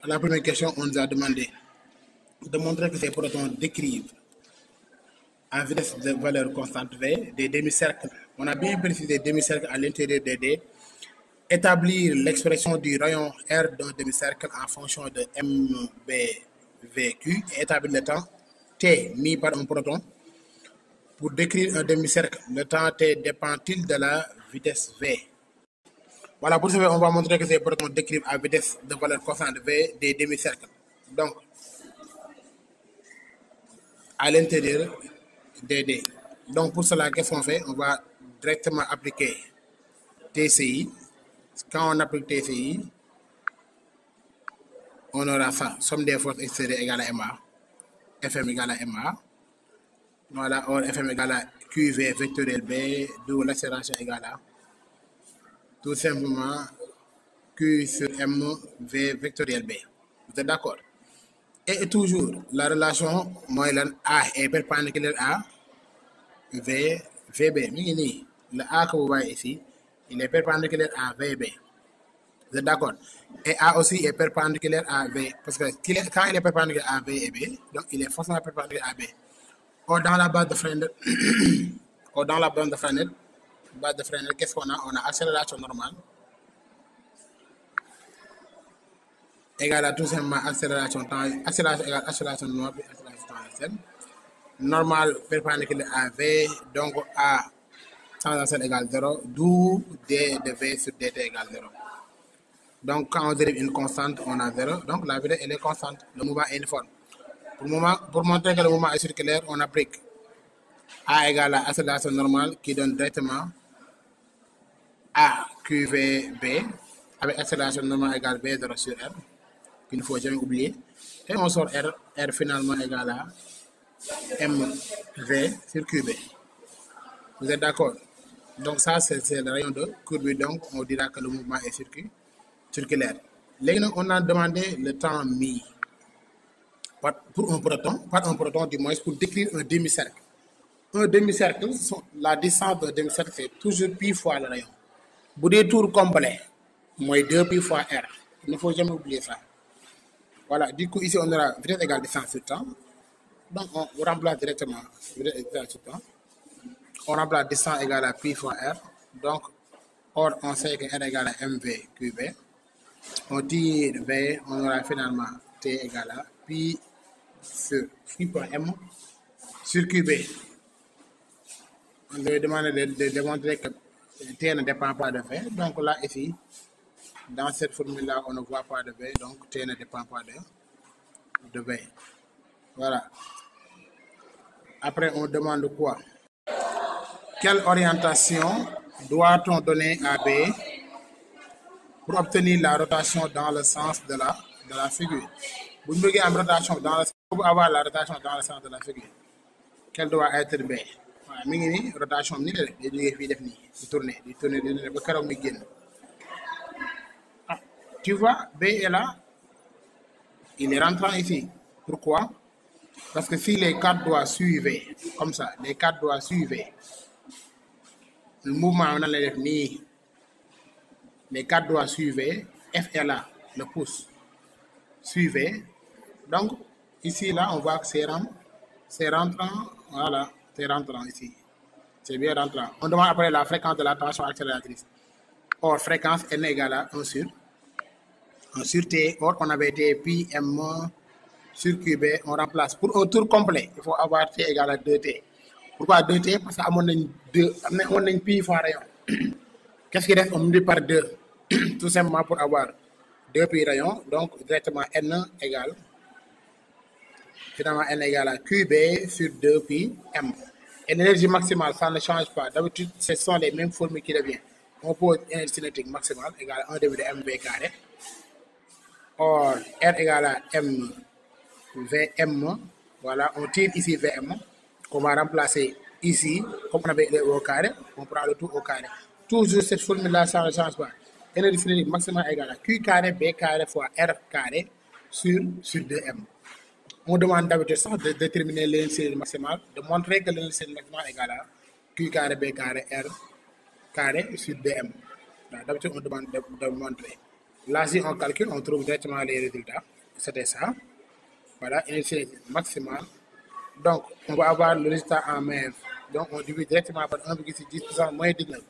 la première question, on nous a demandé de montrer que ces protons décrivent à vitesse de valeur constante V des demi-cercles. On a bien précisé demi-cercle à l'intérieur des D. Établir l'expression du rayon R d'un demi-cercle en fonction de MBVQ et établir le temps T mis par un proton. Pour décrire un demi-cercle, le temps T dépend-il de la vitesse V? Voilà, pour ce faire, on va montrer que ces protons décrivent à vitesse de valeur constante V des demi-cercles. Donc, à l'intérieur des D. Donc, pour cela, qu'est-ce qu'on fait? On va directement appliquer TCI. Quand on applique TCI, on aura ça. Somme des forces extérieures égale à MA. FM égale à MA. Voilà, or FM égale à QV vectoriel B, d'où l'accélération égale à tout simplement Q sur MV vectoriel B. Vous êtes d'accord? Et toujours, la relation moyenne A est perpendiculaire à VB. Le A que vous voyez ici, il est perpendiculaire à VB. Vous êtes d'accord? Et A aussi est perpendiculaire à V. Parce que quand il est perpendiculaire à V et B, donc il est forcément perpendiculaire à B. Or, dans la base de Fresnel, qu'est-ce qu'on a? On a accélération normale égale à tout simplement accélération temps, accélération égale accélération normale puis accélération tangentielle. Normale perpendiculaire à V, donc A tangentielle égale 0, d'où D de V sur dt égale 0. Donc, quand on dérive une constante, on a 0. Donc, la vitesse, elle est constante. Le mouvement est uniforme. Pour montrer que le mouvement est circulaire, on applique A égale à accélération normale qui donne directement A QVB avec accélération normale égale V0 sur R, qu'il ne faut jamais oublier. Et on sort R finalement égale à MV sur QB. Vous êtes d'accord? Donc, ça, c'est le rayon de courbe. Donc, on dira que le mouvement est circulaire. Là, on a demandé le temps mis pour un proton du moins, pour décrire un demi-cercle. Un demi-cercle, la distance d'un demi-cercle, c'est toujours pi fois le rayon. Pour des tours complets, moins 2 pi fois R. Il ne faut jamais oublier ça. Voilà, du coup, ici, on aura vitesse égale distance sur temps. Donc, on remplace directement vitesse égale sur temps. On remplace distance égale à pi fois R. Donc, or, on sait que R égale à MV QV. On tire V, on aura finalement T égale à pi sur M sur QB. On devait demander de démontrer que T ne dépend pas de V. Donc là, ici, dans cette formule-là, on ne voit pas de V. Donc T ne dépend pas de V. Voilà. Après, on demande quoi? Quelle orientation doit-on donner à B pour obtenir la rotation dans le sens de la figure? Vous voulez avoir la rotation dans le sens de la figure. Quelle doit être B? Voilà, rotation, tourner, tu vois, B est là, il est rentrant ici. Pourquoi? Parce que si les quatre doigts suivent, comme ça, les quatre doigts suivent, le mouvement, on a les quatre doigts suivent, F est là, le pouce suivez. Donc, ici, là, on voit que c'est rentrant. Voilà, c'est rentrant ici. C'est bien rentrant. On demande après la fréquence de la tension accélératrice. Or, fréquence N égale à 1 sur T. Or, on avait été pi M sur QB. On remplace. Pour un tour complet, il faut avoir T égale à 2T. Pourquoi 2T? Parce qu'on a pi fois rayon. Qu'est-ce qui reste? On multiplie par 2. Tout simplement pour avoir 2 pi rayons. Donc, directement N égale. Finalement, N égale à QB sur 2 pi M. Et l'énergie maximale, ça ne change pas. D'habitude, ce sont les mêmes formules qui reviennent. On pose énergie cinétique maximale égale à 1 demi de mv carré. Or, R égale à mvm. Voilà, on tire ici vm, qu'on va remplacer ici, comme on avait au carré, on prend le tout au carré. Toujours cette formule-là, ça ne change pas. Énergie cinétique maximale égale à Q carré, B carré fois R carré sur 2m. On demande d'habitude ça de déterminer l'énergie maximale, de montrer que l'énergie maximale égale à Q carré, B carré, R carré sur 2m. D'habitude, on demande de montrer. Là, si on calcule, on trouve directement les résultats. c'était ça. Voilà, initialité maximale. Donc, on va avoir le résultat en MEV. Donc, on divise directement par 1,10% moins 19.